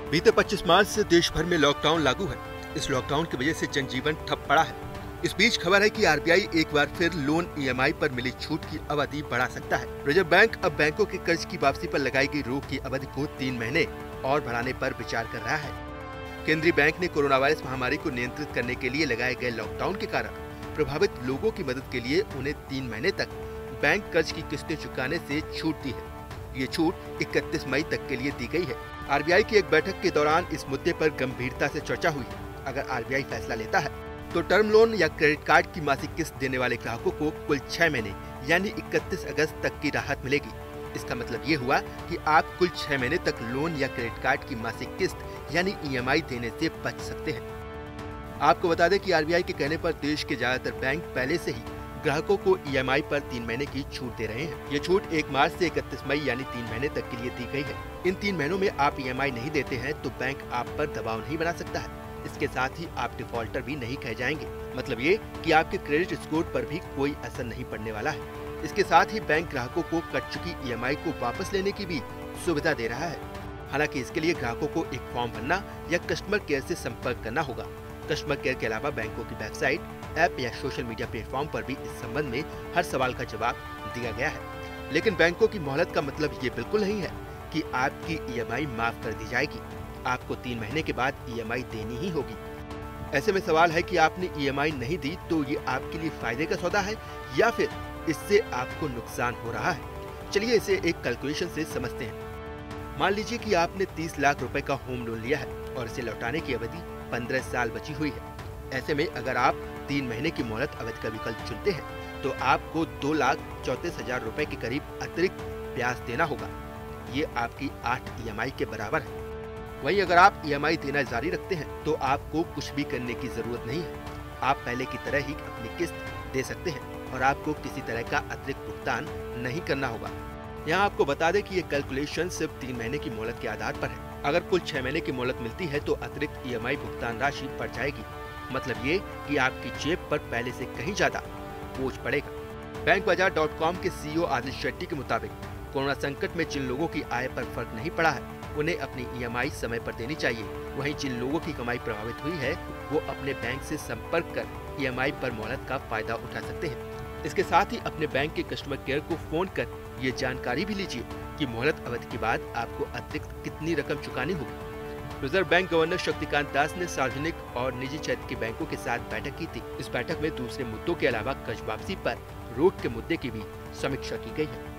बीते 25 मार्च से देश भर में लॉकडाउन लागू है। इस लॉकडाउन की वजह से जनजीवन ठप पड़ा है। इस बीच खबर है कि आरबीआई एक बार फिर लोन ईएमआई पर मिली छूट की अवधि बढ़ा सकता है। रिजर्व बैंक अब बैंकों के कर्ज की वापसी पर लगाई गई रोक की अवधि को 3 महीने और बढ़ाने पर विचार कर रहा है। केंद्रीय बैंक ने कोरोना वायरस महामारी को नियंत्रित करने के लिए लगाए गए लॉकडाउन के कारण प्रभावित लोगों की मदद के लिए उन्हें 3 महीने तक बैंक कर्ज की किस्तें चुकाने से छूट दी है। ये छूट 31 मई तक के लिए दी गई है। आरबीआई की एक बैठक के दौरान इस मुद्दे पर गंभीरता से चर्चा हुई। अगर आरबीआई फैसला लेता है तो टर्म लोन या क्रेडिट कार्ड की मासिक किस्त देने वाले ग्राहकों को कुल 6 महीने यानी 31 अगस्त तक की राहत मिलेगी। इसका मतलब ये हुआ कि आप कुल 6 महीने तक लोन या क्रेडिट कार्ड की मासिक किस्त यानी ईएमआई देने से बच सकते हैं। आपको बता दें कि आरबीआई के कहने पर देश के ज्यादातर बैंक पहले से ही ग्राहकों को ईएमआई पर 3 महीने की छूट दे रहे हैं। ये छूट 1 मार्च से 31 मई यानी 3 महीने तक के लिए दी गई है। इन 3 महीनों में आप ईएमआई नहीं देते हैं तो बैंक आप पर दबाव नहीं बना सकता है। इसके साथ ही आप डिफॉल्टर भी नहीं कहे जाएंगे। मतलब ये कि आपके क्रेडिट स्कोर पर भी कोई असर नहीं पड़ने वाला है। इसके साथ ही बैंक ग्राहकों को कट चुकी ईएमआई को वापस लेने की भी सुविधा दे रहा है। हालांकि इसके लिए ग्राहकों को एक फॉर्म भरना या कस्टमर केयर से संपर्क करना होगा। कस्टमर केयर के अलावा बैंकों की वेबसाइट, ऐप या सोशल मीडिया प्लेटफॉर्म पर भी इस संबंध में हर सवाल का जवाब दिया गया है। लेकिन बैंकों की मोहलत का मतलब ये बिल्कुल नहीं है कि आपकी ईएमआई माफ कर दी जाएगी। आपको 3 महीने के बाद ईएमआई देनी ही होगी। ऐसे में सवाल है कि आपने ईएमआई नहीं दी तो ये आपके लिए फायदे का सौदा है या फिर इससे आपको नुकसान हो रहा है। चलिए इसे एक कैलकुलेशन से समझते हैं। मान लीजिए कि आपने 30 लाख रुपए का होम लोन लिया है और इसे लौटाने की अवधि 15 साल बची हुई है। ऐसे में अगर आप 3 महीने की मोहलत अवधि का विकल्प चुनते हैं तो आपको 2,34,000 रुपए के करीब अतिरिक्त ब्याज देना होगा। ये आपकी 8 ईएमआई के बराबर है। वहीं अगर आप ईएमआई देना जारी रखते हैं तो आपको कुछ भी करने की जरूरत नहीं है। आप पहले की तरह ही अपनी किस्त दे सकते हैं और आपको किसी तरह का अतिरिक्त भुगतान नहीं करना होगा। यहाँ आपको बता दें कि ये कैलकुलेशन सिर्फ 3 महीने की मोहलत के आधार पर है। अगर कुल 6 महीने की मोहलत मिलती है तो अतिरिक्त ईएमआई भुगतान राशि बढ़ जाएगी। मतलब ये कि आपकी जेब पर पहले से कहीं ज्यादा बोझ पड़ेगा। बैंकबाजार.com के सीईओ आदिल शेट्टी के मुताबिक कोरोना संकट में जिन लोगों की आय पर फर्क नहीं पड़ा है उन्हें अपनी ईएमआई समय पर देनी चाहिए। वहीं जिन लोगों की कमाई प्रभावित हुई है वो अपने बैंक से संपर्क कर ईएमआई पर मोहलत का फायदा उठा सकते हैं। इसके साथ ही अपने बैंक के कस्टमर केयर को फोन कर ये जानकारी भी लीजिए कि मोहलत अवधि के बाद आपको अतिरिक्त कितनी रकम चुकानी होगी। Reserve bank governor Shaktikanta Das ने सार्वजनिक और निजी क्षेत्र के बैंकों के साथ बैठक की थी। इस बैठक में दूसरे मुद्दों के अलावा कर्ज वापसी पर रोक के मुद्दे की भी समीक्षा की गई है।